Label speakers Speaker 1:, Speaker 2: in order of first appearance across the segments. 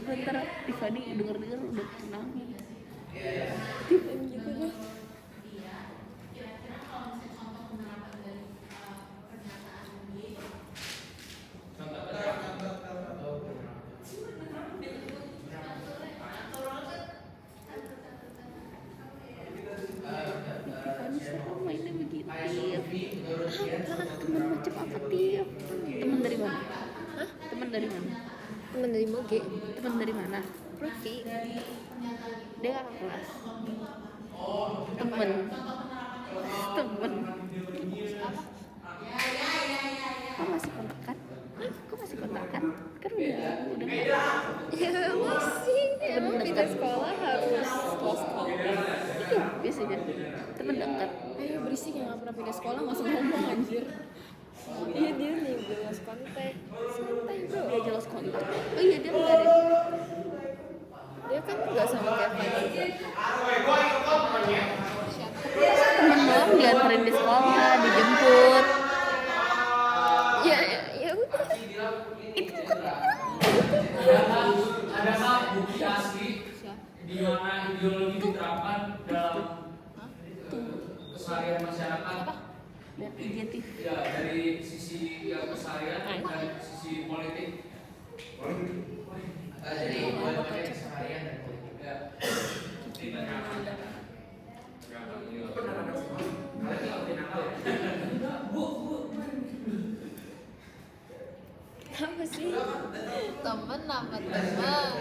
Speaker 1: Ntar Tiffany denger udah nangis.
Speaker 2: gitu deh.
Speaker 1: Tiffany serem mainnya begitu. Temen macam apa Tiff? Temen dari mana?
Speaker 2: Hah?
Speaker 1: Temen dari mana?
Speaker 2: Temen dari Moge,
Speaker 1: Temen dari mana?
Speaker 2: Profi.
Speaker 1: Dia kakak kelas. Temen. Kok masih kontakan? Kok masih kontakan? Kan udah nggak.
Speaker 2: Ya masih, emang pindah sekolah harus close call.
Speaker 1: Iya biasanya temen dekat.
Speaker 2: Ayo berisik yang gak pernah pindah sekolah langsung ngomong anjir. Iya dia nih udah lost contact. Santai bro.
Speaker 1: Dia jelas kontak. Oh iya dia enggak deh.
Speaker 2: Dia kan gak sama Kevin juga.
Speaker 1: Temen doang dianterin di sekolah, dijemput.
Speaker 2: Ya udah.
Speaker 1: Itu bukan
Speaker 3: Ada bukti asli di mana ideologi diterapkan dalam keseharian masyarakat.
Speaker 1: dan inisiatif.
Speaker 3: Ya, dari sisi keseharian dan sisi politik. Jadi keseharian dan politik. Ya.
Speaker 2: Apa sih? Temen apa temen? Temen.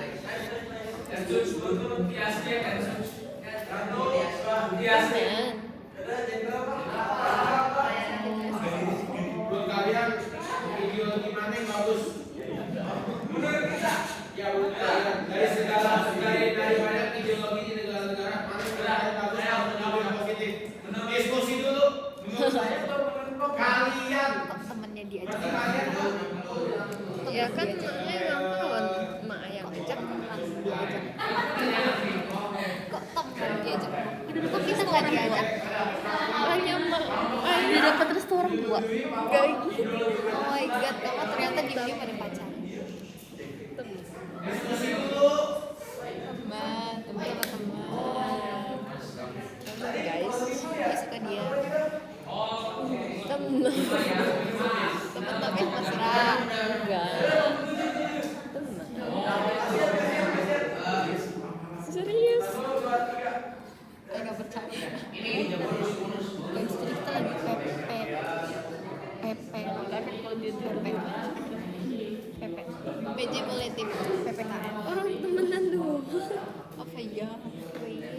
Speaker 4: Buat kalian ideologi mana yang bagus? Menurut kita, ya buat kalian dari banyak ideologi di negara-negara mana yang bagus yang positif? Diskusi dulu. Menurut saya kalian
Speaker 2: Temennya diajak.
Speaker 4: kalian
Speaker 2: Ya kan temennya ngelawan mak ayah ngajak diajak. Kok temen diajak?
Speaker 1: Kok kita nggak diajak?
Speaker 2: Hanya mak ayah.
Speaker 1: Udah dapat restu orang tua.
Speaker 2: Gak gitu. Oh my god, kamu ternyata dia pada pacaran.
Speaker 4: diskusi dulu.
Speaker 2: Teman sama teman. Teman guys, dia suka dia. Teman. Teman tapi mesra. Enggak. Teman. Serius. Enggak percaya. Guys, jadi kita lagi PP.
Speaker 1: Kalau dia
Speaker 2: PP. PJ Politik. PPKN. Orang temenan dulu. Apa ya? Oh iya.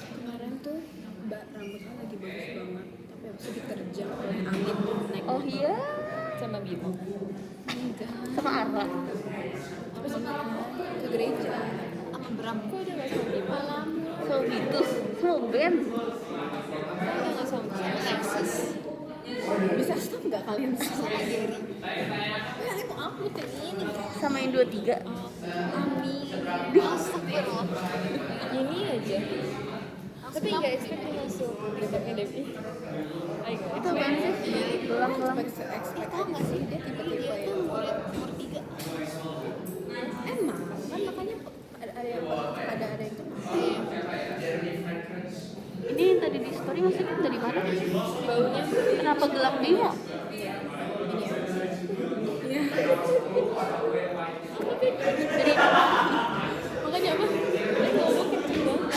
Speaker 2: Kemarin tuh Mbak rambutnya lagi bagus banget, tapi habis itu diterjang oleh angin naik
Speaker 1: Oh iya.
Speaker 2: sama Bimo. Enggak.
Speaker 1: Sama Ara.
Speaker 2: Terus ke gereja sama Bram. Kok udah nggak sama Bimo?
Speaker 1: Sama Bitus. Sama Ben.
Speaker 2: Udah nggak sama Lexus. Bisa stop nggak kalian sama Gary? Yang itu upload yang ini.
Speaker 1: Sama yang 23.
Speaker 2: Amin. Astagfirullah. Ini aja. Tapi nggak expect dia masuk debatnya Devi.
Speaker 1: Itu apaan sih? Gelang-gelang.
Speaker 2: Tahu nggak sih dia tiba-tiba ya? Murid 3. Emang kan makanya ada yang itu.
Speaker 1: Ini yang tadi di story maksudnya dari mana?
Speaker 2: Baunya.
Speaker 1: Kenapa gelang Bimo?
Speaker 2: Iya. Ini ya. Iya.
Speaker 1: Dari
Speaker 2: Makanya apa? Dia ngomong kecil banget.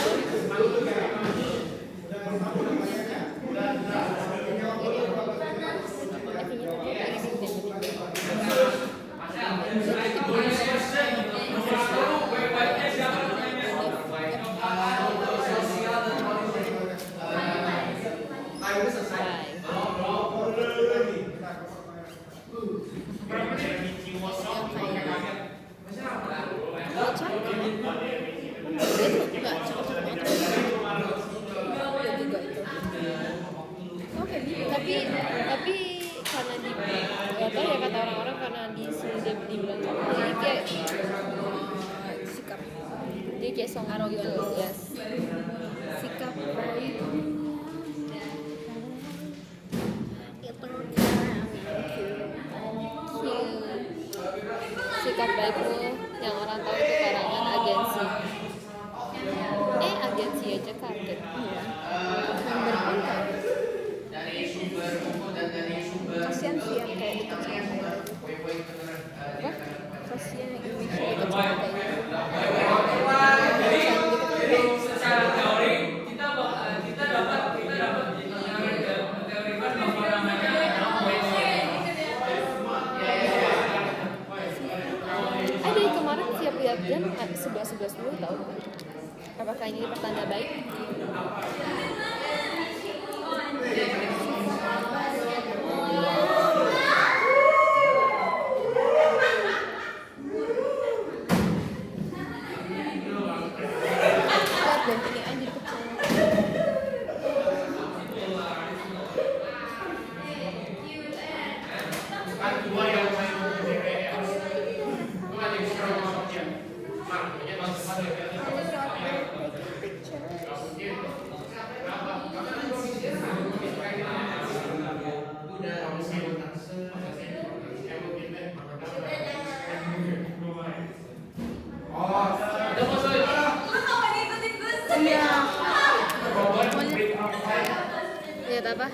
Speaker 2: Tapi karena di nggak tahu ya kata orang-orang karena di dia dibilang jadi kayak sikap dia kayak song gitu, yes. Sikap sikap baikmu yang orang tahu itu karangan agensi. Agensi aja kaget.
Speaker 1: Iya. Yang berkonten. Kasian sih yang kayak gitu sama
Speaker 2: Apa?
Speaker 1: kasian yang image gitu sama kayak gitu.
Speaker 3: Jadi secara teori kita dapat teorikan bahwa namanya
Speaker 2: Ada yang kemarin tiap lihat jam 11.10 tahu. Apakah ini pertanda baik?
Speaker 1: Lihat deh, ini aja kecil.
Speaker 2: Lihat apa?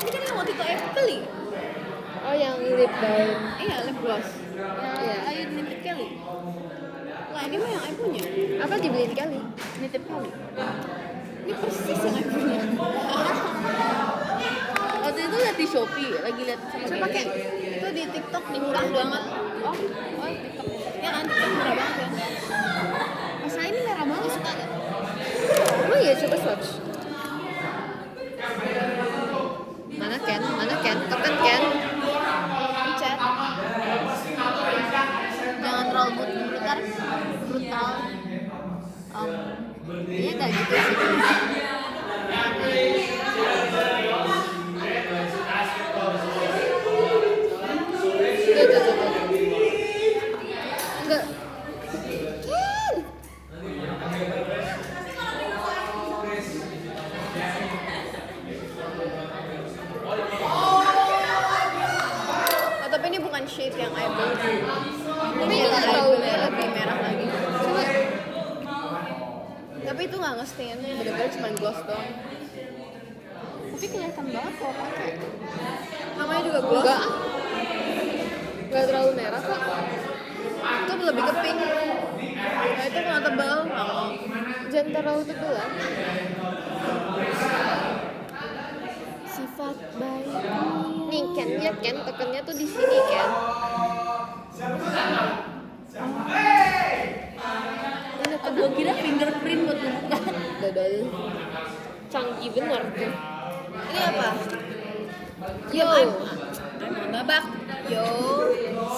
Speaker 1: Ini kan yang waktu itu Kelly.
Speaker 2: Oh, yang lip balm.
Speaker 1: Iya, lip gloss.
Speaker 2: Iya.
Speaker 1: Ayo nitip Kelly. Lah ini mah yang I punya.
Speaker 2: Apa dibeliin kali?
Speaker 1: Nitip Kelly. Ini persis yang I punya. Waktu itu lihat di Shopee, lagi lihat sama
Speaker 2: Saya
Speaker 1: Kelly.
Speaker 2: pakai.
Speaker 1: Itu di TikTok nih murah banget. Oh, TikTok. Ya kan TikTok murah banget ya. Masa ini merah banget suka gak?
Speaker 2: Emang iya, coba swatch. Mana Ken? Mana Ken? Tekan Ken.
Speaker 1: Pencet. Jangan terlalu brutal. Iya gak gitu sih.
Speaker 2: Tuh. Enggak. Ken.
Speaker 1: Oh, tapi ini bukan shade yang I beli.
Speaker 2: Tapi
Speaker 1: Ini
Speaker 2: ini
Speaker 1: yang I
Speaker 2: tahu
Speaker 1: beli
Speaker 2: merah.
Speaker 1: lebih merah lagi.
Speaker 2: Coba.
Speaker 1: Tapi itu nggak nge-stain, bener-bener cuma gloss doang. Tapi kelihatan banget kalau pakai. Namanya juga gloss.
Speaker 2: Enggak. Enggak terlalu merah kok.
Speaker 1: Itu lebih ke pink. Nah itu kalau tebal nggak mau.
Speaker 2: Jangan terlalu tebelan.
Speaker 1: Sifat baik.
Speaker 2: Nih Ken, lihat Ken, tekannya tuh di sini Ken.
Speaker 1: Gue kira fingerprint buat buka.
Speaker 2: Dodol. Canggih bener tuh.
Speaker 1: Ini apa?
Speaker 2: Yo.
Speaker 1: I'm babak. Yo.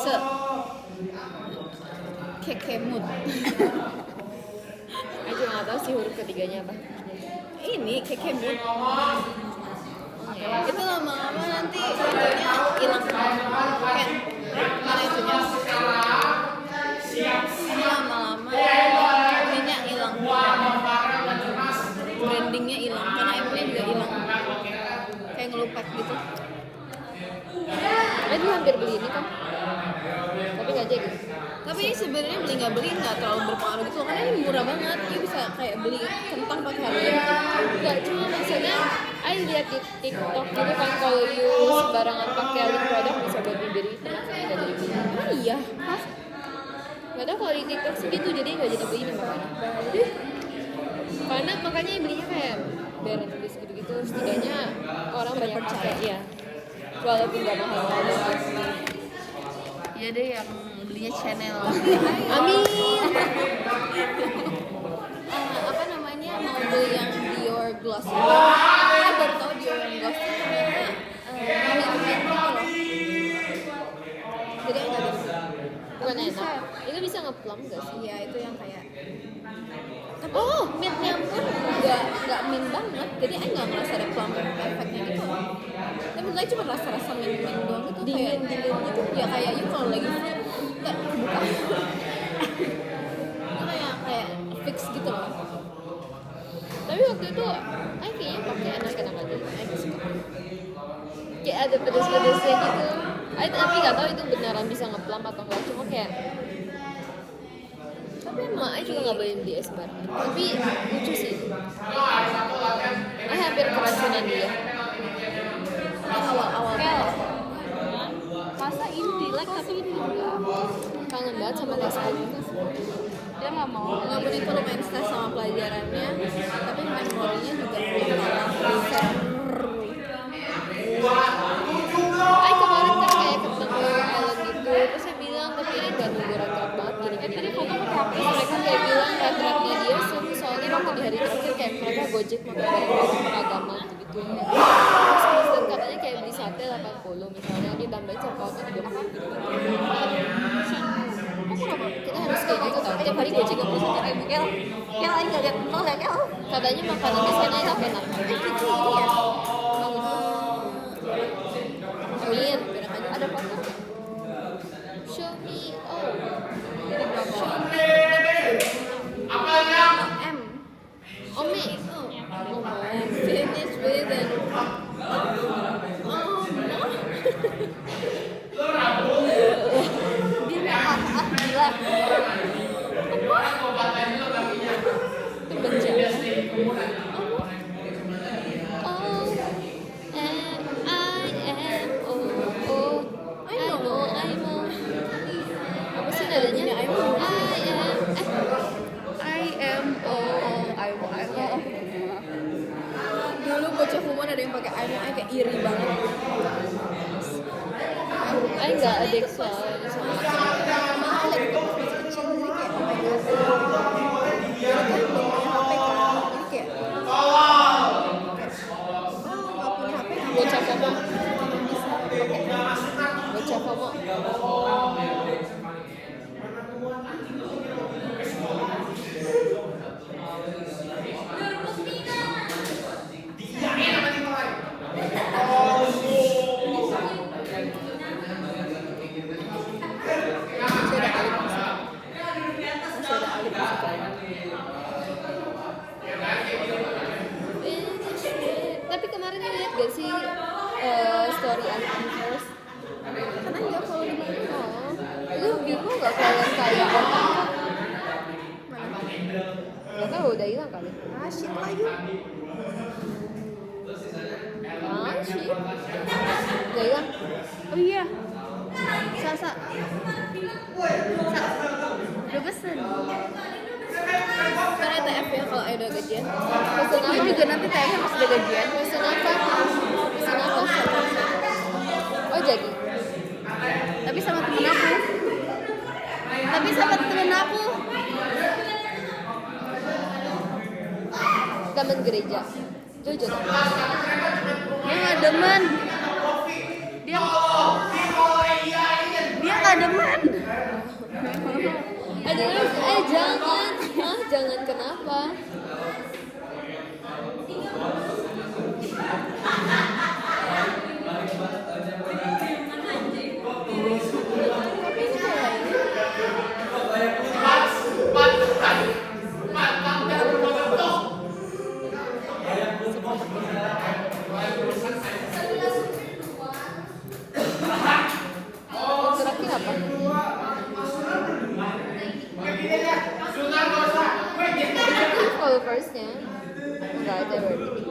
Speaker 1: Se. Kekemut.
Speaker 2: Aku juga nggak tahu sih huruf ketiganya apa.
Speaker 1: Ini kekemut. Itu lama-lama nanti itunya hilang. Ken. Mana itunya? Ini lama-lama ininya hilang. Brandingnya hilang karena M-nya juga hilang. Kayak ngelupek gitu.
Speaker 2: Aku hampir beli ini kan. Tapi nggak jadi.
Speaker 1: Tapi ini sebenarnya beli nggak beli nggak terlalu berpengaruh gitu karena ini murah banget. Dia bisa kayak beli kentang pakai harga gitu.
Speaker 2: Nggak, cuma maksudnya I lihat di TikTok gitu kan kalau you sembarangan pakai lip product bisa buat bibir itu makanya nggak jadi beli.
Speaker 1: Oh iya.
Speaker 2: Hah? Nggak tahu kalau di TikTok sih gitu jadi nggak jadi beli makanya. Karena makanya belinya kayak biar nulis gitu-gitu setidaknya orang banyak pakai ya. Walaupun nggak mahal-mahal banget.
Speaker 1: Iya deh yang belinya channel.
Speaker 2: Amin.
Speaker 1: Apa namanya mau beli yang Dior gloss itu. Saya baru tahu Dior yang gloss itu ternyata mint gitu loh. Jadi enggak ada.
Speaker 2: Bukan enak. Itu bisa ngeplum nggak sih?
Speaker 1: Iya itu yang kayak. Tapi
Speaker 2: Oh,
Speaker 1: mintnya pun nggak mint banget. Jadi saya nggak ngerasa ada plum efeknya gitu. Tapi menurut saya cuma rasa-rasa mint doang gitu kayak
Speaker 2: Dingin gitu.
Speaker 1: Ya kayak you kalau lagi nggak buka. Itu kayak fix gitu loh. Tapi waktu itu kayaknya pakai enak-enak aja. Kayak ada pedes-pedesnya gitu. Tapi nggak tahu itu beneran bisa ngeplump atau enggak. Cuma kayak tapi emang juga nggak boleh di es bar. Tapi lucu sih. Hampir keracunan dia. Awal-awal.
Speaker 2: Masa ini dilek tapi ini enggak.
Speaker 1: Kangen banget sama tes gitu.
Speaker 2: Dia nggak mau.
Speaker 1: Walaupun itu lumayan stres sama pelajarannya, tapi memorinya juga bisa. Kemarin kan kayak ketemu Ellen gitu, terus saya bilang tapi ini gak nunggu rat-rat banget gini kan tadi foto pakai HP. Mereka kayak bilang rat-ratnya dia seru soalnya waktu di hari terakhir kayak mereka gojek makan bareng-bareng peragama gitu. Terus dan katanya kayak beli sate 80 misalnya ditambahin checkoutnya 30 gitu. Kita harus kayak gitu tau, tiap hari gojek gak beli sate ribu Kel aja gak liat nol ya Kel. Katanya makanan di sana enak-enak. Gitu ya. Amin, ada foto. Show me, jadi berapa? M. Ome. Finish with an.
Speaker 2: Dia gila.
Speaker 1: Itu bencana. Apa sih nadanya? Dulu bocah humor ada yang pakai I kayak iri banget. Nggak adek soalnya sama lagi masih kecil jadi kayak oh my god. Jadi kan belum punya HP kan, jadi kayak nggak punya HP bocah FOMO bisa pakai bocah FOMO. Tapi kemarin lihat gak sih story Antiverse? Kan enggak follow di mana? Lu bingung gak kalian kayak orang? Gak tau udah hilang kali. Shit lagi. Shit. Udah hilang.
Speaker 2: Oh iya. Sa. Udah pesen.
Speaker 1: Karena TF ya kalau ada gajian.
Speaker 2: Pesen apa juga nanti tayangnya pas ada gajian.
Speaker 1: Pesen apa? Oh jadi.
Speaker 2: Tapi sama temen aku.
Speaker 1: Temen gereja. Jojo.
Speaker 2: Dia nggak demen. Dia nggak demen.
Speaker 1: Jangan kenapa? Tapi ini kayak ini. Terakhir apa? Followersnya nggak ada berarti.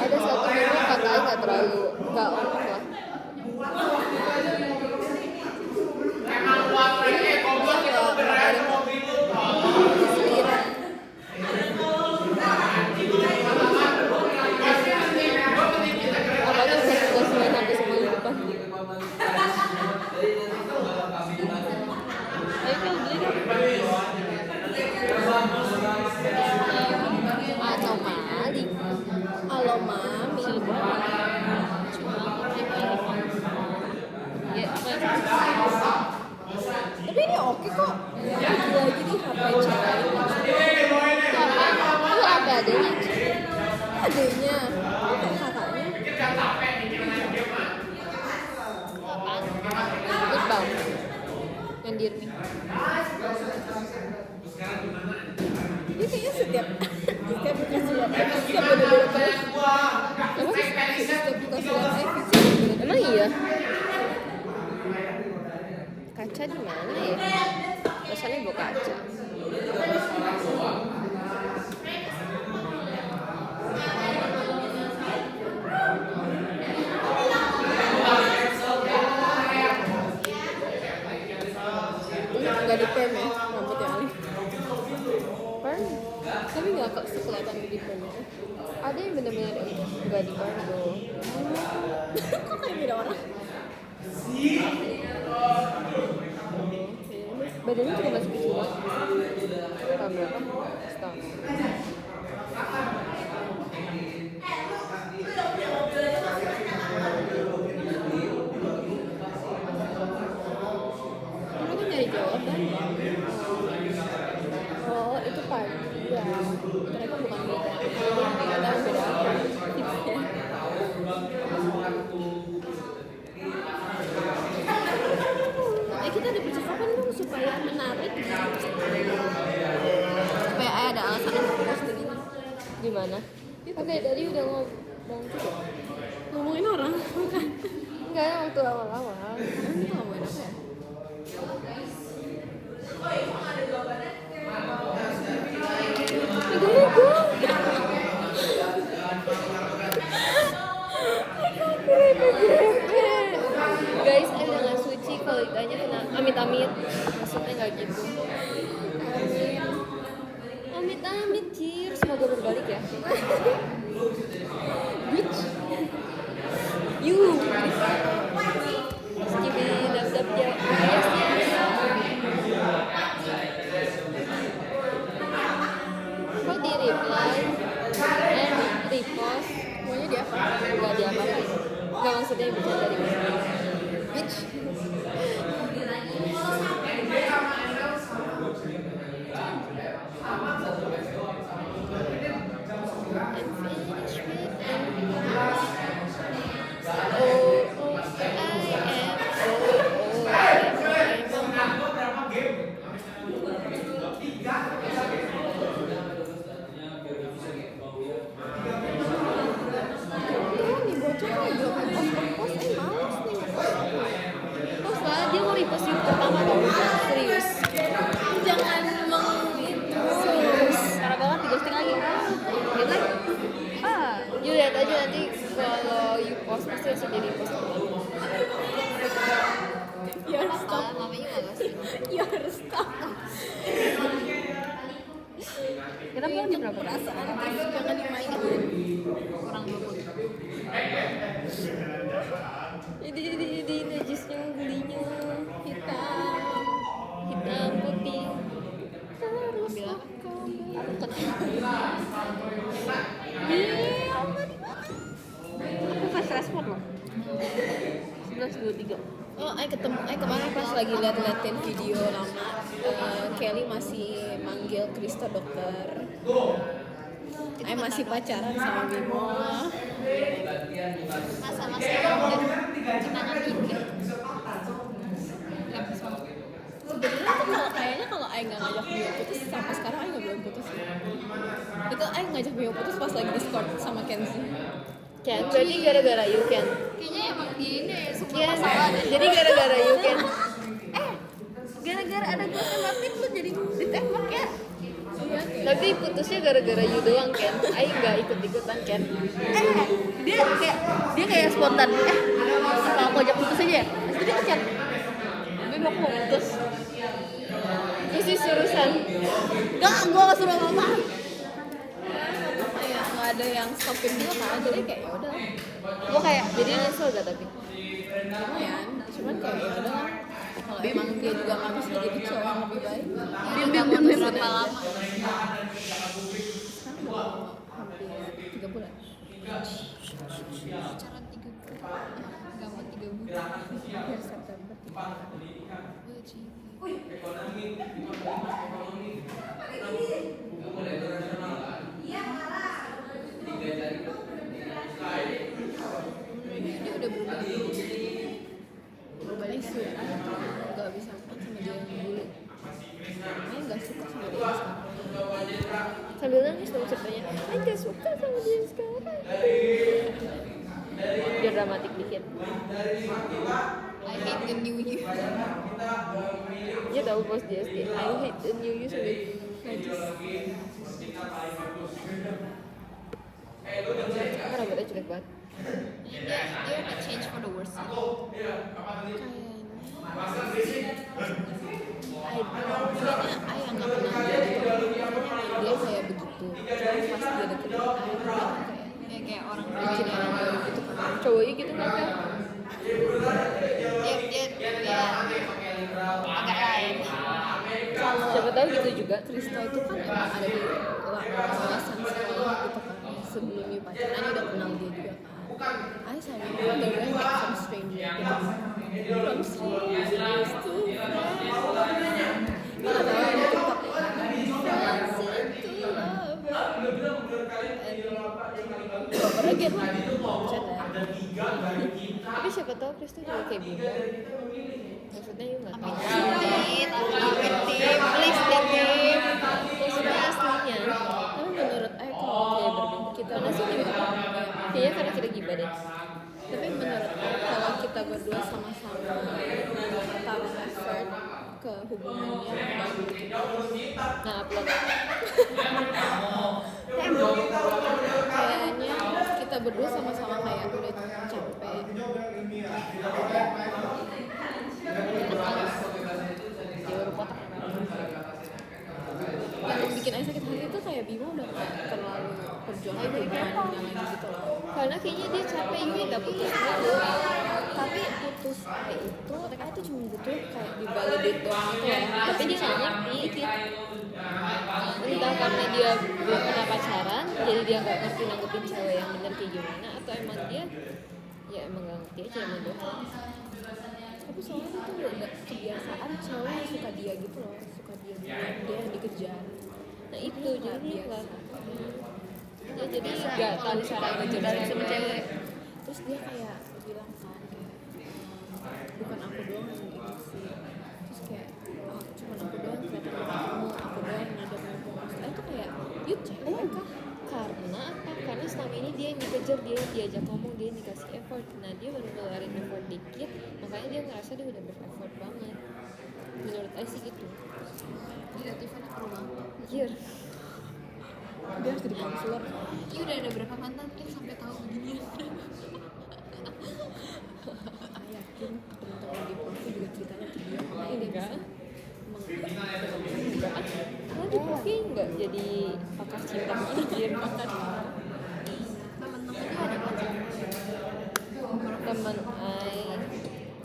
Speaker 1: Ada satu minggu katanya nggak terlalu nggak on lah. Apalagi udah semuanya sampai semua depan.
Speaker 2: Ayo Kel, beli dong.
Speaker 1: Halo mami.
Speaker 2: Ya,
Speaker 1: Tapi ini oke kok. Lagi di HP cewek. Lu apa adanya? Adanya. Kakaknya. Goodbye. Yang dirmi. Dia kayaknya setiap iya. Kaca di mana ya? Rasanya bawa kaca.
Speaker 2: Nggak di perm ya rambutnya Ali.
Speaker 1: Perm?
Speaker 2: Tapi nggak kok kelihatan di perm ya.
Speaker 1: Ada yang bener-bener nggak di perm tuh.
Speaker 2: Kok kayak beda orang?
Speaker 1: Badannya juga masih kecil banget. Tahun berapa? Setahun.
Speaker 2: Kamu tuh nyari jawaban.
Speaker 1: Oh, itu party ya.
Speaker 2: Ternyata bukan beda. Nggak tahu beda apa. Tipsnya. Kita ada percakapan dong supaya menarik. Supaya ada alasan untuk post begini.
Speaker 1: Gimana? Oke, tadi udah ngomong juga.
Speaker 2: Ngomongin orang, bukan?
Speaker 1: Enggak, waktu awal-awal.
Speaker 2: Ini tuh ngomongin apa ya?
Speaker 1: Guys, ada nggak suci kalau ditanya kena amit-amit? Maksudnya nggak gitu. Amit-amit, Cir. Semoga berbalik ya. Bitch. You. Skibidi dap-dap ya. Yes, yes. Kok di reply and repost?
Speaker 2: Maunya dia apa?
Speaker 1: Nggak diapa-apain. Nggak, maksudnya bisa dari
Speaker 2: Bitch. Nih bocah nih belum post males nih.
Speaker 1: Terus lah, dia mau repost yang pertama tau. Serius.
Speaker 2: Jangan itu.
Speaker 1: Serius. Parah banget, di ghosting lagi. Lihat lagi. You lihat aja nanti kalau you post pasti langsung jadi post pertama.
Speaker 2: You harus stop.
Speaker 1: Namanya nggak ghosting.
Speaker 2: You harus stop.
Speaker 1: Kita pulang jam berapa?
Speaker 2: Perasaan jangan dimainin.
Speaker 1: Kurang 20. Ini najisnya gulinya hitam putih terus aku fast respon loh 11:23.
Speaker 2: Oh, kemarin pas lagi liatin video lama, Kelly masih manggil Krista dokter. Masih pacaran sama Bimo.
Speaker 1: Masa-masa yang udah kenangan indah.
Speaker 2: Sebenarnya tuh kayaknya kalau Aing nggak ngajak Bimo putus sampai sekarang Aing nggak belum putus. Itu Aing ngajak Bimo putus pas lagi Discord sama Kenzie.
Speaker 1: Ken, berarti gara-gara you Ken.
Speaker 2: Kayaknya emang ini semua
Speaker 1: Iya,
Speaker 2: masalah.
Speaker 1: jadi gara-gara you Ken.
Speaker 2: Gara-gara ada gue tembakin lu jadi ditembak ya. Iya,
Speaker 1: Tapi putusnya gara-gara you doang Ken. Aing nggak ikut-ikutan Ken.
Speaker 2: dia kayak spontan. Apa aku ajak putus aja ya? Terus dia ngechat. Beb aku mau putus.
Speaker 1: Terus disurusan.
Speaker 2: Enggak, gue gak suruh apa-apa. Kayak gak ada yang stopin dia kan, jadi kayak yaudah. Gue kayak
Speaker 1: Jadi nyesel gak tapi?
Speaker 2: lumayan, cuman kayak yaudah lah. Kalau emang dia juga gak bisa jadi cowok yang lebih baik, dia putusin berapa lama? Hampir 3 bulan.
Speaker 1: Pacaran 3 bulan. Gak mau 3 bulan.
Speaker 2: Biar September 3 bulan. Dia udah berubah. Berubahnya sudah nggak bisa makan sama dia yang dulu. Dia nggak suka sama dia sekarang.
Speaker 1: Sambil nangis dong ceritanya. Aing gak suka sama dia sekarang. biar dramatik dikit.
Speaker 2: I hate the new you.
Speaker 1: Dia tahu bos dia SD. I hate the new you sampai najis. Karena rambutnya jelek banget.
Speaker 2: Dia udah change for the worse. I yang nggak kenal dia kayak begitu. Pas dia deketin I kayak orang bikin orang baru gitu.
Speaker 1: Cowoknya gitu kan kan?
Speaker 2: Dia agak lain.
Speaker 1: Siapa tahu gitu juga.
Speaker 2: Krista itu kan emang ada di kawasan sekolah gitu kan sebelumnya pacaran I udah kenal dia juga kan I sama dia baru kayak from stranger gitu from strangers to friends nggak tahu yang TikTok friends to lover again bercanda
Speaker 1: Tapi siapa tahu Krista juga kayak Bimo. Maksudnya you nggak tahu.
Speaker 2: please Tim
Speaker 1: Maksudnya aslinya.
Speaker 2: tapi menurut I kalau
Speaker 1: Kayak berbeda.
Speaker 2: kita
Speaker 1: Karena sih juga. Kayaknya karena kita gibah deh.
Speaker 2: tapi menurut aku kalau kita berdua sama-sama taruh effort ke hubungannya
Speaker 1: Nah, upload.
Speaker 2: kayaknya kita berdua sama-sama kayak udah capek
Speaker 1: Dia baru kotak.
Speaker 2: yang bikin Aisyah sakit hati itu kayak Bimo udah kayak terlalu perjuangan hubungannya lagi gitu loh
Speaker 1: Karena kayaknya dia capek, Yui nggak putus dulu.
Speaker 2: tapi putus kayak itu mereka tuh cuma butuh kayak divalidate doang gitu loh
Speaker 1: Tapi dia nggak ngerti. Entah karena dia belum pernah pacaran, jadi dia nggak ngerti nanggepin cewek yang bener kayak gimana, atau emang dia ya emang nggak ngerti aja emang doang.
Speaker 2: tapi soalnya itu udah kebiasaan cewek yang suka dia gitu loh suka dia yang dikejar
Speaker 1: Nah itu jadi dia nggak. Ya, jadi
Speaker 2: Biasa,
Speaker 1: nggak tahu cara ngejar
Speaker 2: sama
Speaker 1: cewek.
Speaker 2: cewek terus dia kayak bilang kan kayak bukan aku doang yang ini sih terus kayak cuma aku doang kelihatan kamu aku doang yang ngajak ngomong saya tuh kayak you cewek kah
Speaker 1: Karena apa? Karena selama ini dia yang dikejar, dia yang diajak ngomong, dia yang dikasih effort. Nah dia baru ngeluarin effort dikit, makanya dia ngerasa dia udah ber-effort banget. Menurut saya sih gitu.
Speaker 2: dia Tiffany perlu banget
Speaker 1: Iya.
Speaker 2: dia harus jadi konselor dia udah ada berapa mantan tuh sampai tahu begini yakin teman-teman di Profi juga ceritanya ke dia makanya dia bisa
Speaker 1: Karena di Profi nggak jadi pakar cinta anjir.
Speaker 2: teman-temannya ada pacaran
Speaker 1: Teman Ai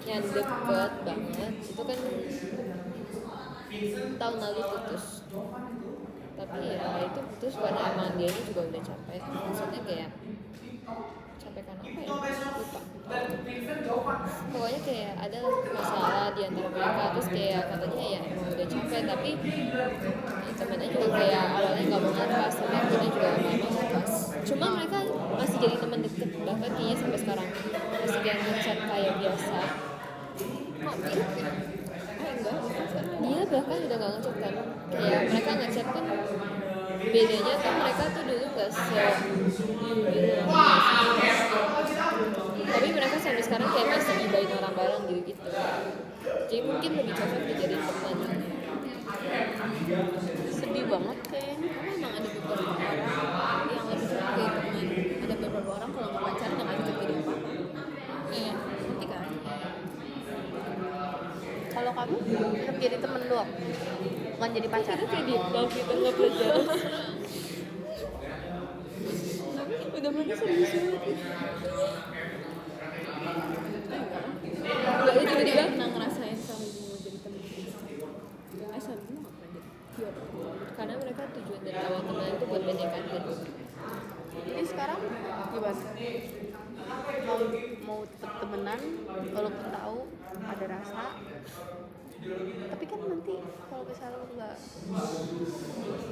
Speaker 1: yang deket banget itu kan tahun lalu putus. Tapi ya itu putus karena emang dia ini juga udah capek. Maksudnya kayak capek karena apa ya? Lupa. Pokoknya kayak ada masalah di antara mereka, terus kayak katanya ya emang udah capek, tapi ya, temennya juga kayak awalnya nggak mau ngepas, tapi akhirnya juga lama-lama ngepas. Cuma mereka masih jadi teman deket, bahkan kayaknya sampai sekarang masih kayak ngechat kayak biasa.
Speaker 2: kok mirip ya enggak
Speaker 1: Dia bahkan udah gak ngechat kan, kayak mereka ngechat kan bedanya tuh mereka tuh dulu gak tapi mereka sampai sekarang kayak masih gibahin orang bareng gitu. Jadi mungkin lebih cocok dijadiin teman.
Speaker 2: sedih banget kayaknya karena emang ada beberapa orang yang lebih suka jadi teman ada beberapa orang kalau nggak pacaran nggak cocok jadi apa-apa iya nanti kan kalau kamu tetap jadi temen doang bukan jadi pacar
Speaker 1: Kita kayak ditol kita gak belajar. Udah mana serius banget.
Speaker 2: Lalu tiba-tiba pernah ngerasain sama ibu mau jadi temen sama ibu nggak pernah jadi iya
Speaker 1: Karena mereka tujuan dari awal teman itu buat PDKT.
Speaker 2: jadi sekarang gimana mau tetap temenan walaupun tahu ada rasa tapi kan nanti kalau misalnya lu nggak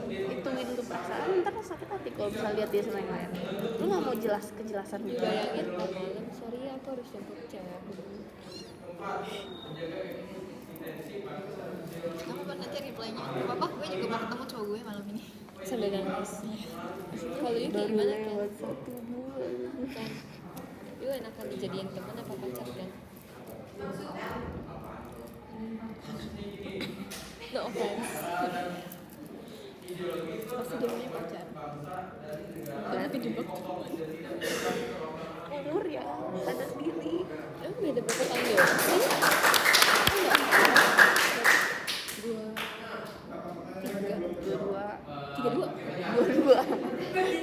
Speaker 2: ituin tuh perasaan ntar lo sakit hati kalau misalnya lihat dia sama yang lain lu nggak mau jelas kejelasan gitu
Speaker 1: Bayangin kalau malam, sorry ya aku harus jemput cewek aku dulu.
Speaker 2: kamu pernah cari reply-nya apa gue juga mau ketemu cowok gue malam ini
Speaker 1: Sambil nangis. Kalau itu gimana kan?
Speaker 2: satu bulan
Speaker 1: Lu enakan dijadiin teman apa pacar kan? No offense.
Speaker 2: Pasti dia punya pacar. Karena kejebak umur ya, ada sendiri.
Speaker 1: Emang beda berapa tahun doang sih?
Speaker 2: Dua.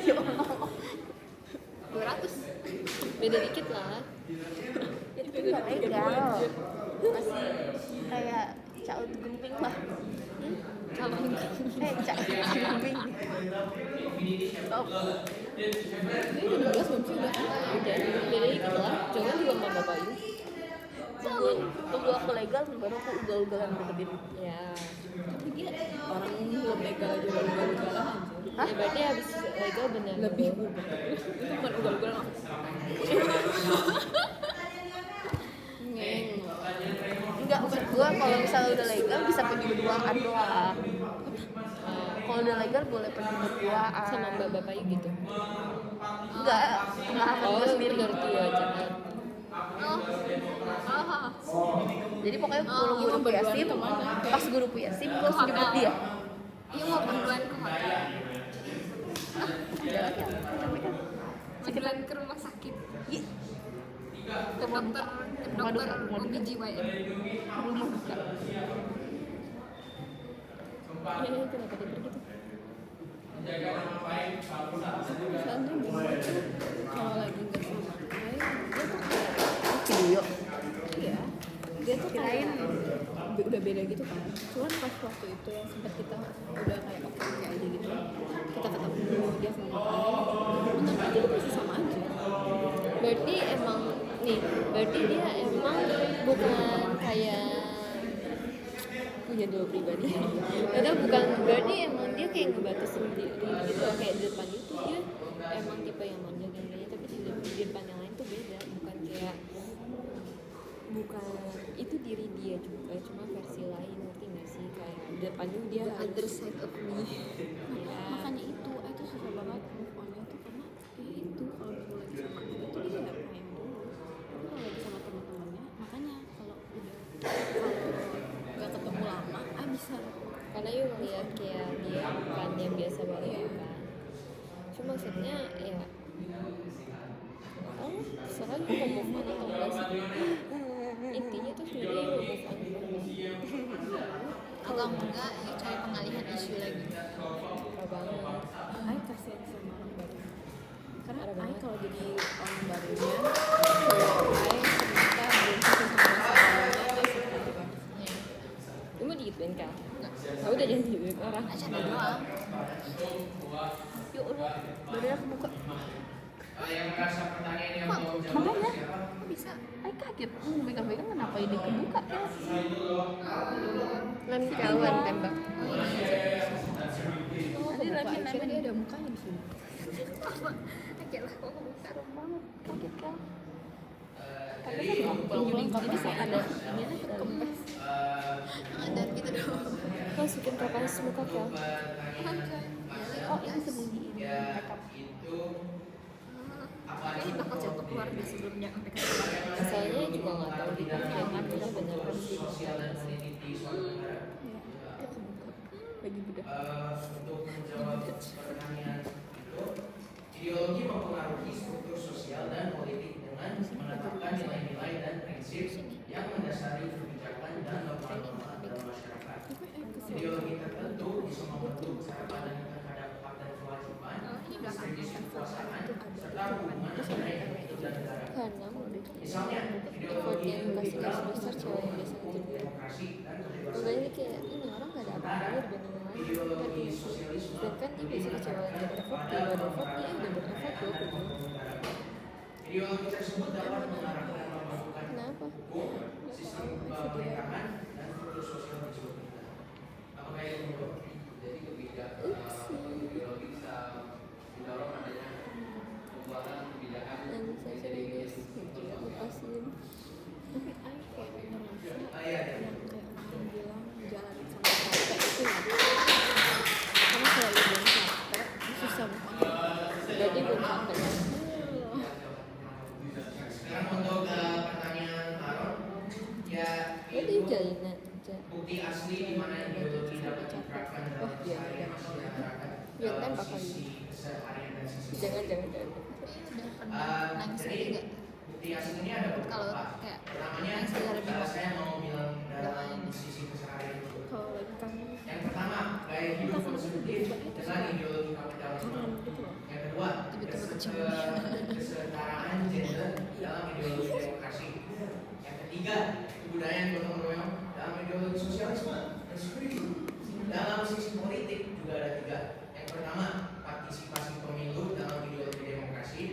Speaker 2: Ya Allah. 200.
Speaker 1: Beda dikit lah.
Speaker 2: Itu nggak legal. Masih kayak caut gemping lah. Caut gemping. Oh.
Speaker 1: Ini udah 12 belum sih? Udah. Beda dikit lah. Jangan juga sama bapak lu.
Speaker 2: Tunggu aku legal baru aku ugal-ugalan deketin.
Speaker 1: Ya.
Speaker 2: Tapi dia orang belum legal aja udah ugal-ugalan aja.
Speaker 1: Ya berarti habis legal bener.
Speaker 2: Lebih itu bukan ugal-ugalan. Enggak, maksud gua kalau misalnya udah legal bisa pergi berduaan doang. Kalau udah legal boleh pergi berduaan
Speaker 1: Sama mbak bapaknya gitu.
Speaker 2: enggak sama gua sendiri.
Speaker 1: Menurut lu aja kan.
Speaker 2: Jadi pokoknya kalau guru punya SIM, pas guru punya SIM gua harus jemput dia.
Speaker 5: Iya mau berduaan ke hotel, berduaan ke rumah sakit, ke dokter OBGYN.
Speaker 2: Rumah buka.
Speaker 1: Kenapa dia pergi tuh?
Speaker 2: Misalnya gimana tuh kalau lagi nggak sama Ai, dia tuh kayak video. Iya, dia tuh kayak udah beda gitu kan. Cuman pas waktu itu yang sempat kita udah kayak oke aja gitu, kita ketemu dia sama Ai, menurut itu masih sama aja.
Speaker 1: Berarti emang nih, berarti dia emang bukan kayak punya dua pribadi. Padahal bukan, berarti emang dia kayak ngebatasin diri gitu, kayak di depan itu dia emang tipe yang manja gini, tapi di depan yang lain tuh beda, bukan kayak itu diri dia juga, cuma versi lain, ngerti nggak sih? Kayak di depan itu dia
Speaker 5: Other side of me.
Speaker 1: ya.
Speaker 2: Makanya itu susah banget move on-nya tuh karena ya itu kalau dulu lagi sama dia tuh dia nggak pernah yang dulu. Tapi kalau lagi sama teman-temannya, makanya kalau nggak ketemu lama, bisa.
Speaker 1: Karena yuk ngeliat kayak dia bukan yang biasa banget kan. Cuma maksudnya ya terserah lu mau move on atau enggak sih. Intinya tuh sebenarnya lu move on
Speaker 5: Atau enggak ya cari pengalihan isu lagi.
Speaker 1: parah banget.
Speaker 2: Ai kasihan sama orang baru. Karena
Speaker 1: Parah
Speaker 2: Ai
Speaker 1: banget.
Speaker 2: kalau jadi orang barunya, kalau Ai ternyata belum selesai sama masalahnya, Ai suka juga.
Speaker 1: Lu mau digituin kan? Aku udah jangan digituin orang.
Speaker 5: Aja doang.
Speaker 2: Yuk udah, baru aku buka.
Speaker 4: Yang merasa pertanyaan yang mau
Speaker 2: Makanya,
Speaker 5: Kok bisa?
Speaker 2: Ai kaget, megang-megang kenapa ini kebuka ya?
Speaker 1: Kan kawan tembak.
Speaker 2: Nanti lagi nanya dia ada mukanya di sini.
Speaker 5: Oke lah, kok buka.
Speaker 2: Serem banget, kaget kan? Tapi kan pulang-pulang jadi kayak ada ini tuh kempes.
Speaker 5: Ada gitu doang.
Speaker 1: Masukin kapas muka Kel.
Speaker 2: Oh ini sembunyiin makeup.
Speaker 5: Ini bakal jatuh keluar di sebelumnya sampai ke keluar.
Speaker 1: Asalnya juga nggak tahu di mana kita bener
Speaker 2: Ya, kebuka. Lagi bedah.
Speaker 4: Untuk menjawab pertanyaan itu, ideologi mempengaruhi struktur sosial dan politik dengan menetapkan nilai-nilai dan prinsip yang mendasari kebijakan dan norma-norma dalam masyarakat. Ideologi tertentu bisa membentuk cara pandang terhadap hak dan kewajiban, distribusi kekuasaan, serta hubungan antara individu dan negara.
Speaker 1: karena
Speaker 4: Misalnya,
Speaker 1: effort
Speaker 4: ideologi
Speaker 1: yang kasih garis besar cewek yang biasa
Speaker 4: untuk
Speaker 1: gitu.
Speaker 4: demokrasi dan kebebasan.
Speaker 1: Makanya kayak ini orang nggak ada apa-apa dibanding yang lain.
Speaker 4: Ideologi sosialisme
Speaker 1: Sedangkan dia bisa kecewakan effort, dia nggak ada effort, dia udah bereffort loh.
Speaker 4: ideologi tersebut dapat mengarahkan pembentukan
Speaker 1: Kenapa?
Speaker 4: hukum, sistem pemerintahan, dan struktur sosial di seluruh kita. Apakah itu menurut? Jadi kebijakan ideologi bisa mendorong adanya pembuatan kebijakan
Speaker 1: Dan saya serius, lepasin.
Speaker 2: Tapi Ai kayak ngerasa yang
Speaker 4: iya.
Speaker 2: kayak orang bilang jalan sama capek itu ya. Karena kalau lu belum capek, lu susah move on.
Speaker 1: Berarti belum sampai.
Speaker 4: bukti asli di mana ideologi dapat diterapkan dalam keseharian masyarakat dalam sisi keseharian dan sisi
Speaker 1: Jangan.
Speaker 5: Udah pernah nangis
Speaker 4: jadi
Speaker 5: gitu gak?
Speaker 4: bukti asli ini ada
Speaker 5: Kalau
Speaker 4: beberapa.
Speaker 5: kayak
Speaker 4: Pertamanya
Speaker 5: nangis gara-gara bingung.
Speaker 4: saya mau bilang dalam sisi keseharian dulu.
Speaker 1: Kalau lagi kangen
Speaker 4: Yang pertama, gaya hidup konsumtif dengan ideologi kapitalisme. Yang kedua, kesetaraan gender dalam ideologi demokrasi. Yang ketiga, kebudayaan gotong royong dalam ideologi sosialisme dan sekuritisme. Dalam sisi politik juga ada tiga. Yang pertama, partisipasi pemilu dalam ideologi demokrasi.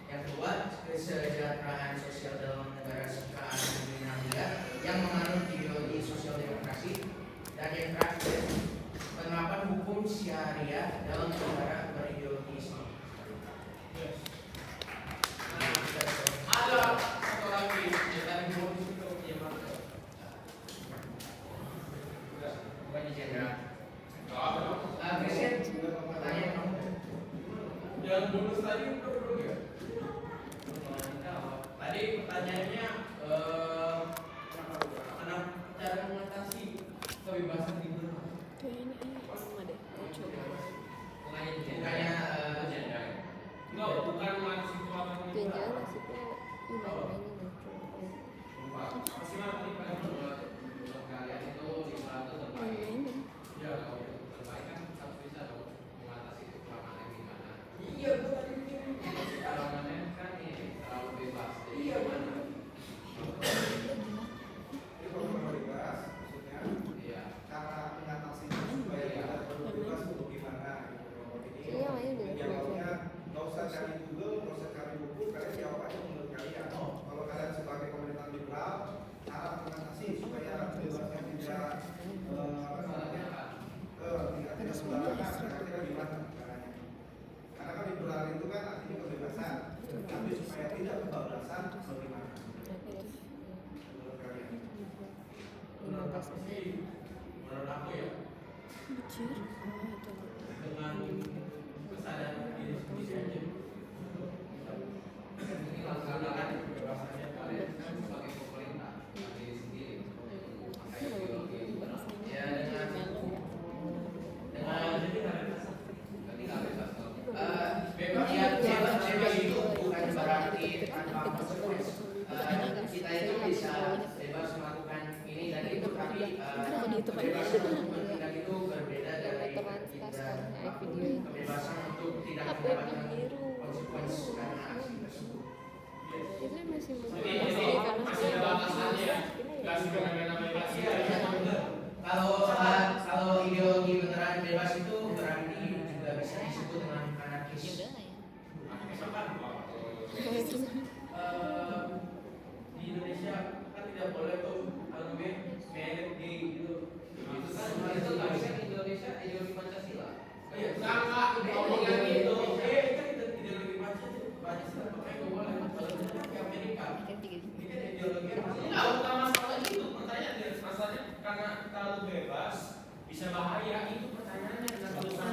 Speaker 4: Yang kedua, kesejahteraan sosial dalam negara skandinavia yang menganut ideologi sosial demokrasi. Dan yang terakhir, penerapan hukum syariah dalam negara berideologi Islam.
Speaker 3: Ada satu lagi yang tadi mau disuruh
Speaker 4: Bukannya jenderal.
Speaker 3: Jawab dong.
Speaker 4: Presiden, pertanyaan kamu.
Speaker 3: Yang bonus tadi udah belum ya? Tadi pertanyaannya anak cara mengatasi kebebasan di rumah.
Speaker 1: kayaknya sama deh. Coba.
Speaker 4: Bukannya
Speaker 3: Enggak, bukan mahasiswa
Speaker 1: Kayaknya nasibnya main-mainnya muncul.
Speaker 3: Apa sih Mas? Tadi kalian itu di Selatan
Speaker 1: Main-mainin.
Speaker 3: ya kalau terbaik kan harus bisa dong mengatasi kekurangan gimana.
Speaker 4: Iya, gue tadi mikir.
Speaker 3: Kekurangannya kan ini terlalu bebas. Iya mana?
Speaker 6: Jadi kalau mau dibahas, maksudnya
Speaker 3: Iya.
Speaker 6: cara mengatasinya supaya tidak terlalu bebas untuk gimana gitu. Jadi
Speaker 1: Iya, mainnya udah
Speaker 6: dialognya nggak usah cari Google, nggak usah cari buku, kalian jawab aja menurut kalian. Kalau kalian sebagai komunitas liberal, cara mengatasi supaya bebasnya tidak apa namanya tidak sembarangan, kira-kira gimana caranya? Karena kan liberal itu kan artinya kebebasan, tapi supaya tidak kebablasan, bagaimana? Menurut kalian?
Speaker 1: 15 menit.
Speaker 3: Menurut aku ya
Speaker 1: Anjir.
Speaker 3: dengan kesadaran diri sendiri aja. Ini laksanakan kebebasannya kalian kan sebagai pemerintah diri sendiri. Makanya ideologi liberal.
Speaker 4: Ya dengan
Speaker 3: Jadi kalian berarti nggak bebas dong.
Speaker 4: bebas itu bukan berarti tanpa konsekuensi. Kita itu bisa bebas melakukan ini dan itu, tapi bebas untuk bertindak itu berbeda dari kita kebebasan untuk tidak mendapatkan konsekuensi karena aksi tersebut.
Speaker 1: Itu masih
Speaker 3: Jadi masih ada batasannya ya. Nggak semena-mena bebas ya.
Speaker 4: Kalau ideologi beneran bebas itu berarti juga bisa disebut dengan anarkis.
Speaker 5: Ya udah lah ya.
Speaker 3: Misalkan di Indonesia kan tidak boleh tuh merit gay gitu. Itu kan itu nggak bisa di Indonesia ideologi Pancasila. Iya, nggak ngomong yang itu. Itu ideologi Pancasila makanya nggak boleh. Kalau kita di Amerika, ini kan ideologi Pancasila. Nggak bukan masalah itu. Pertanyaan dia masalahnya karena terlalu bebas bisa bahaya. Itu pertanyaannya dengan tulisan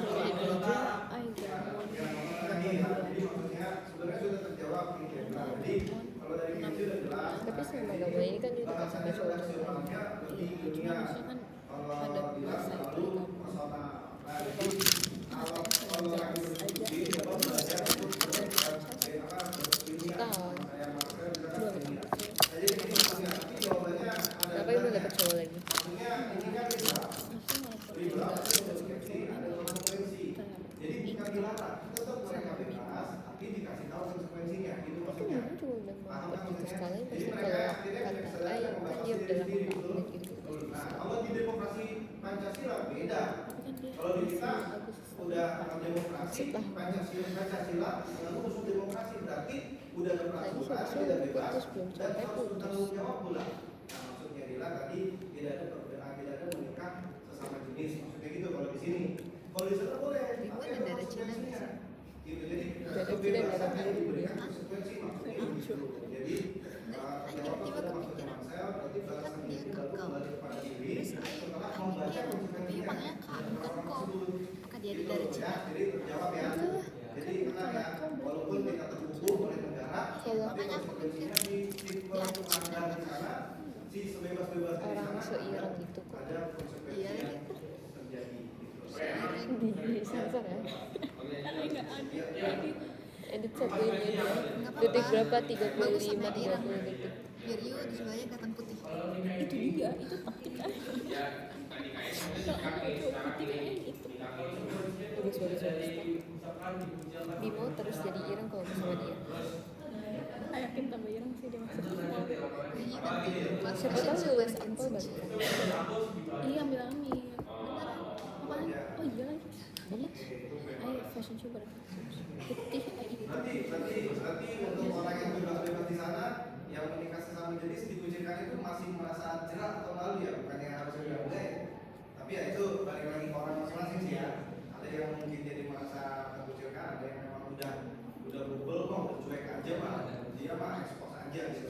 Speaker 6: Jadi maksudnya sebenarnya sudah terjawab gitu ya. Nah, jadi kalau dari Kenji udah jelas.
Speaker 1: Tapi sama agama ini kan dia dekat sama
Speaker 6: Bahasannya
Speaker 1: cowok.
Speaker 6: redaksionalnya lebih ilmiah. Kalau bilang selalu persona. Nah, jadi kalau lagi berdiskusi, coba belajar untuk ilmiah. Kayak Marcel juga kan ilmiah. Nah, jadi ini maksudnya, tapi jawabannya ada.
Speaker 1: Kenapa ibu dapet cowok lagi?
Speaker 6: Maksudnya ini kan liberal. Liberal itu konsekuensi, ada konsekuensi. Jadi bukan dilarang, tetap mereka bebas, tapi dikasih tahu konsekuensinya. Itu
Speaker 1: Aku
Speaker 6: maksudnya.
Speaker 1: dulu cuma udah mau
Speaker 6: Paham kan
Speaker 1: ikut
Speaker 6: maksudnya?
Speaker 1: sekali
Speaker 6: Jadi
Speaker 1: pasti
Speaker 6: mereka
Speaker 1: kalau
Speaker 6: akhirnya
Speaker 1: kata
Speaker 6: bisa sadar
Speaker 1: ayo
Speaker 6: dan
Speaker 1: kan
Speaker 6: membatasi
Speaker 1: dia
Speaker 6: diri
Speaker 1: udah
Speaker 6: sendiri,
Speaker 1: lama
Speaker 6: betul?
Speaker 1: gitu.
Speaker 6: Nah, kalau di demokrasi Pancasila beda.
Speaker 1: Tapi kan dia
Speaker 6: Kalau di kita
Speaker 1: bagus.
Speaker 6: udah demokrasi,
Speaker 1: Setahun.
Speaker 6: Pancasila lalu musuh demokrasi berarti udah ada
Speaker 1: Tadi
Speaker 6: peraturan,
Speaker 1: sudah
Speaker 6: tidak bebas,
Speaker 1: putus, belum
Speaker 6: dan
Speaker 1: sampai
Speaker 6: harus
Speaker 1: putus.
Speaker 6: bertanggung jawab pula. Nah, maksudnya Dila tadi tidak ada perbedaan, tidak ada menikah sesama jenis, maksudnya gitu kalau di sini. Kalau di sana boleh,
Speaker 5: Di gua
Speaker 6: tapi
Speaker 5: ada darah Cina
Speaker 6: konsekuensinya. Gitu, jadi
Speaker 1: Darah Cina,
Speaker 6: kebebasan
Speaker 1: darah
Speaker 6: yang
Speaker 1: biru.
Speaker 6: diberikan konsekuensi maksudnya gitu. Jadi jawaban pada maksud Marcel berarti balasan
Speaker 5: dia
Speaker 6: itu baru
Speaker 5: gagal.
Speaker 6: kembali kepada diri
Speaker 5: Terus
Speaker 6: setelah
Speaker 5: dia
Speaker 6: membaca
Speaker 5: tapi
Speaker 6: konsekuensinya.
Speaker 5: makanya kanker kok. Apakah dia di
Speaker 6: Gitu,
Speaker 5: darah
Speaker 6: ya.
Speaker 5: Cina?
Speaker 6: Jadi terjawab ya. Jadi tenang ya, walaupun kita terhubung oleh negara,
Speaker 1: Kalau
Speaker 6: tapi konsekuensinya di pengadilan di sana si sebebas-bebasnya di
Speaker 1: Orang
Speaker 6: sana
Speaker 1: seirang itu kok.
Speaker 6: ada konsekuensi
Speaker 5: Iya,
Speaker 6: yang
Speaker 5: gitu.
Speaker 6: terjadi gitu.
Speaker 1: Di sensor ya. Edit satu ini
Speaker 5: Nggak apa-apa.
Speaker 1: detik berapa?
Speaker 5: Bagus
Speaker 1: 35
Speaker 5: sama Irang.
Speaker 1: 30 detik.
Speaker 5: Biar you di sebelahnya kelihatan putih.
Speaker 2: Itu dia, itu taktik kan.
Speaker 1: Bagus. Bimo terus jadi ireng kalau bersama dia.
Speaker 2: Yakin tambah ireng sih dia maksudnya.
Speaker 5: Iya kan?
Speaker 1: Siapa tahu lulus Apple bagus.
Speaker 2: Iya ambil Amir. Apaan? Oh iya lagi. Ayo fashion show bareng. Putih itu.
Speaker 6: Nanti untuk orang yang bebas-bebas di sana yang menikah sesama jenis dikucilkan itu masih merasa jerak atau malu ya, bukannya harusnya nggak boleh. Tapi ya itu balik lagi ke orang masing-masing sih ya. Ada yang mungkin jadi merasa terkucilkan, ada yang memang udah bubble kok, udah cuek aja mah, dia mah ekspos aja gitu.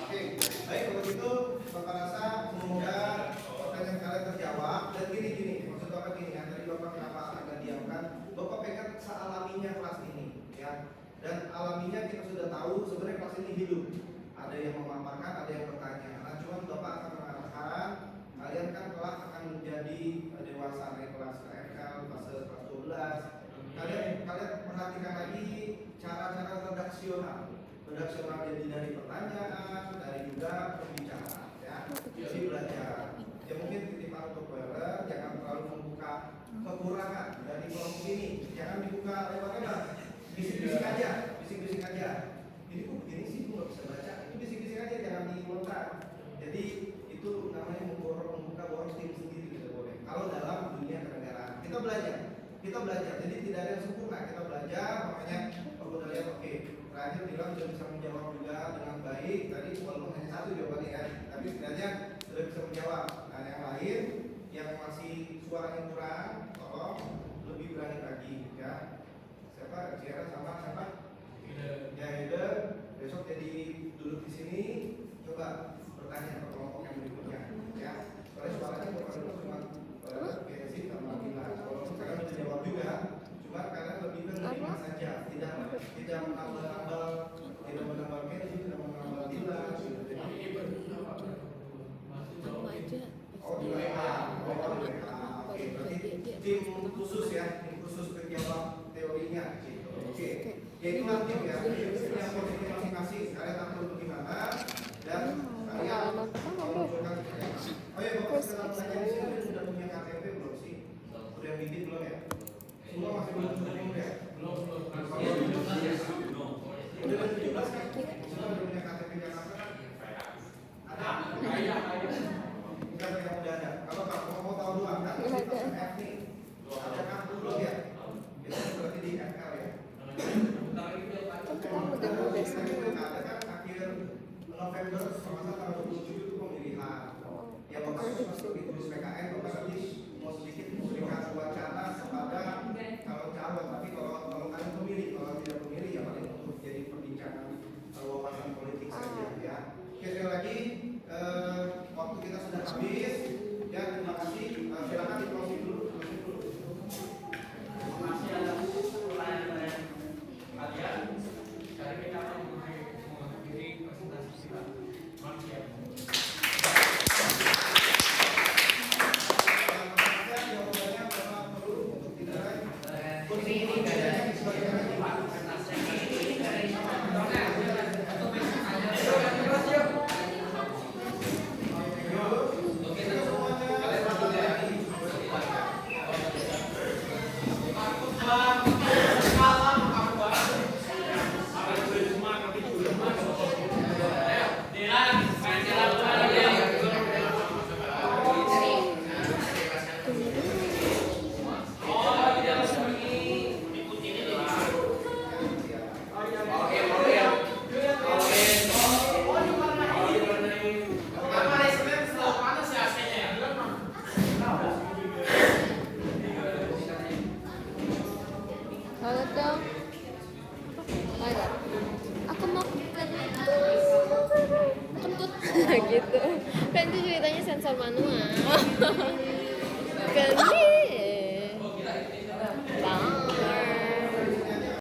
Speaker 6: Oke, baik kalau gitu Bapak rasa semoga pertanyaan kalian terjawab dan gini maksud Bapak gini ya, tadi Bapak kenapa agak diamkan, Bapak pengen sealaminya kelas ini ya, dan alaminya kita sudah tahu sebenarnya kelas ini hidup, ada yang memaparkan, ada yang bertanya. Nah cuman Bapak akan mengatakan kalian kan kelak akan menjadi dewasa naik kelas KFL fase kelas 12. Kalian perhatikan lagi cara-cara redaksional jadi dari pertanyaan, dari juga pembicaraan ya. Jadi belajar. Ya mungkin titipan untuk Weller, jangan terlalu membuka kekurangan dari kelompok ini. Jangan dibuka lebar-lebar. Bisik-bisik aja. Ini kok begini sih, gue nggak bisa baca. Itu bisik-bisik aja, jangan diulangkan. Jadi itu namanya membuka borong tim sendiri tidak boleh. Kalau dalam dunia kenegaraan kita belajar. Jadi tidak ada yang sempurna. Kita belajar, makanya kalau udah lihat oke. Terakhir bilang sudah bisa menjawab juga dengan baik. Tadi walaupun hanya satu jawabannya ya, tapi sebenarnya sudah bisa menjawab. Nah yang lain yang masih suaranya kurang, tolong lebih berani lagi ya. Siapa? Ciara sama siapa? Ya Eder. Besok jadi duduk di sini, coba bertanya ke kelompok yang berikutnya ya. Soalnya suaranya bukan cuma Kenzi sama Gila. Walaupun kalian bisa jawab juga, cuma kalian lebih menerima saja, tidak menambah Kenzi, tidak menambah Gila.
Speaker 2: Aku aja.
Speaker 6: Oh di WA. Oke, berarti tim khusus ya, tim khusus penjawab teorinya gitu. Oke. Ya itu nanti ya, yang posisi masing-masing kalian atur bagaimana dan kalian menunjukkan. Oh ya, Bapak sekarang tanya di sini sudah punya KTP belum sih? Udah bikin belum ya? Semua masih belum ya? Belum. Udah 17 kan? Semua udah punya KTP Jakarta kan? Ada? Bukan yang udah ada. Kalau Pak mau tahu dulu kan? F nih. Ada kan belum ya? Itu berarti di FL ya?
Speaker 1: Kan kita muda-muda semua.
Speaker 6: Ada kan akhir November sama tanggal 27 itu pemilihan. Ya Bapak masuk di tulis PKN, Bapak nanti mau sedikit memberikan wacana kepada calon-calon. Tapi kalau kalian pemilih, kalau tidak pemilih ya paling untuk jadi perbincangan wawasan politik saja ya. Oke, sekali lagi waktu kita sudah habis. Ya terima kasih. Silakan di closing dulu.
Speaker 3: Masih ada pertanyaan kalian dari kita mengakhiri presentasi kita. Manusia.
Speaker 1: Halo dong. Ayo. Aku mau kentut. Gitu. Kan itu ceritanya sensor manual. Kan